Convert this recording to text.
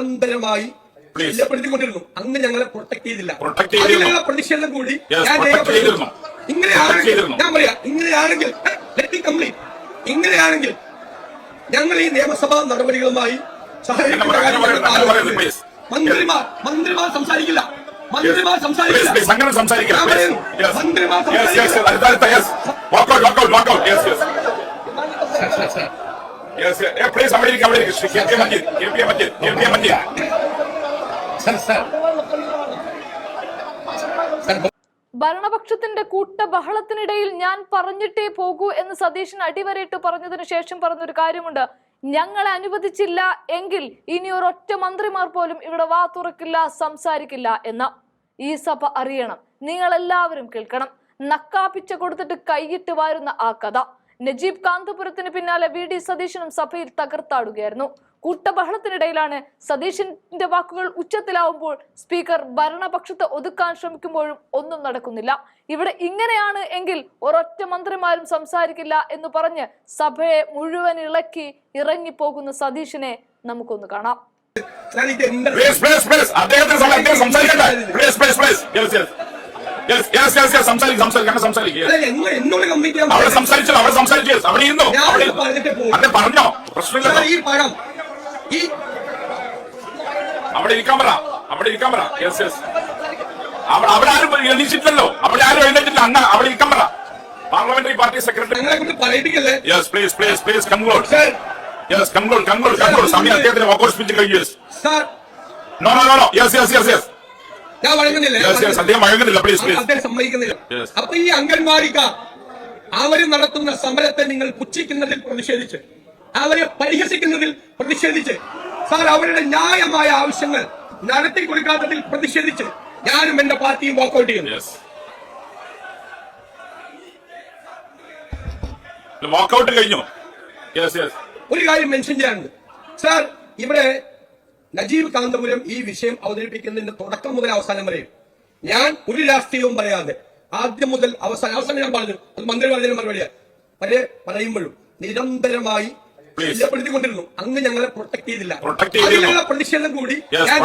നിരന്തരമായി കൊണ്ടിരുന്നു. അന്ന് ഞങ്ങളെ പ്രൊട്ടക്ട് ചെയ്തില്ല. അതിനുള്ള പ്രതിഷേധം കൂടി ഞാൻ രേഖപ്പെടുത്തുന്നു. ഇങ്ങനെയാണെങ്കിൽ ഞാൻ പറയാം, ഇങ്ങനെയാണെങ്കിൽ ഞങ്ങൾ ഈ നിയമസഭാ നടപടികളുമായി മന്ത്രിമാർ സംസാരിക്കില്ല. ഭരണപക്ഷത്തിന്റെ കൂട്ടബഹളത്തിനിടയിൽ ഞാൻ പറഞ്ഞിട്ടേ പോകൂ എന്ന് സതീശൻ അടിവരയിട്ട് പറഞ്ഞതിനു ശേഷം പറഞ്ഞൊരു കാര്യമുണ്ട്. ഞങ്ങളെ അനുവദിച്ചില്ല എങ്കിൽ ഇനി ഒരൊറ്റ മന്ത്രിമാർ പോലും ഇവിടെ വാ തുറക്കില്ല, സംസാരിക്കില്ല എന്ന. ഈ സഭ അറിയണം, നിങ്ങൾ എല്ലാവരും കേൾക്കണം. നക്കാപ്പിച്ച കൊടുത്തിട്ട് കൈയിട്ട് വാരുന്ന ആ കഥ. നജീബ് കാന്തപുരത്തിന് പിന്നാലെ വി.ഡി. സതീശനും സഭയിൽ തകർത്താടുകയായിരുന്നു. കൂട്ടബഹളത്തിനിടയിലാണ് സതീശന്റെ വാക്കുകൾ ഉച്ചത്തിലാവുമ്പോൾ സ്പീക്കർ ഭരണപക്ഷത്തെ ഒതുക്കാൻ ശ്രമിക്കുമ്പോഴും ഒന്നും നടക്കുന്നില്ല. ഇവിടെ ഇങ്ങനെയാണ് എങ്കിൽ ഒരൊറ്റ മന്ത്രിമാരും സംസാരിക്കില്ല എന്ന് പറഞ്ഞ് സഭയെ മുഴുവൻ ഇളക്കി ഇറങ്ങിപ്പോകുന്ന സതീശനെ നമുക്കൊന്ന് കാണാം. അവിടെ ഇരിക്കാൻ പറ. അവിടെ ആരും എണീച്ചിട്ടില്ലല്ലോ. അവിടെ ആരും എഴുന്നേറ്റില്ല. അന്ന് അവിടെ ഇരിക്കാൻ പറ. പാർലമെന്ററി പാർട്ടി സെക്രട്ടറി സമയം അദ്ദേഹത്തിന് വാക്കൗട്ട് സ്പീച്ച് കഴിഞ്ഞു. ഞാൻ വഴങ്ങുന്നില്ല. അദ്ദേഹം സമ്മതിക്കുന്നില്ല. അപ്പൊ ഈ അംഗൻവാടിക്കാർ അവര് നടത്തുന്ന സമരത്തെ നിങ്ങൾ പുച്ഛിക്കുന്നതിൽ പ്രതിഷേധിച്ച്, അവരെ പരിഹസിക്കുന്നതിൽ പ്രതിഷേധിച്ച്, സാർ അവരുടെ ന്യായമായ ആവശ്യങ്ങൾ നടത്തി കൊടുക്കാത്തതിൽ പ്രതിഷേധിച്ച് ഞാനും എന്റെ പാർട്ടിയും വാക്കൗട്ട് ചെയ്യുന്നു. വാക്കൗട്ട് കഴിഞ്ഞു. ഒരു കാര്യം മെൻഷൻ ചെയ്യാനുണ്ട് സാർ. ഇവിടെ നജീബ് കാന്തപുരം ഈ വിഷയം അവതരിപ്പിക്കുന്നതിന്റെ തുടക്കം മുതൽ അവസാനം വരെയും ഞാൻ ഒരു രാഷ്ട്രീയവും പറയാതെ ആദ്യം മുതൽ അവസാനം ഞാൻ പറഞ്ഞു, അത് മന്ത്രി പറഞ്ഞതിന് മറുപടിയാണ്. പറയുമ്പോഴും നിരന്തരമായി കൊണ്ടിരുന്നു. അന്ന് ഞങ്ങളെ പ്രൊട്ടക്ട് ചെയ്തില്ല. അതിനുള്ള പ്രതിഷേധം കൂടി ഞാൻ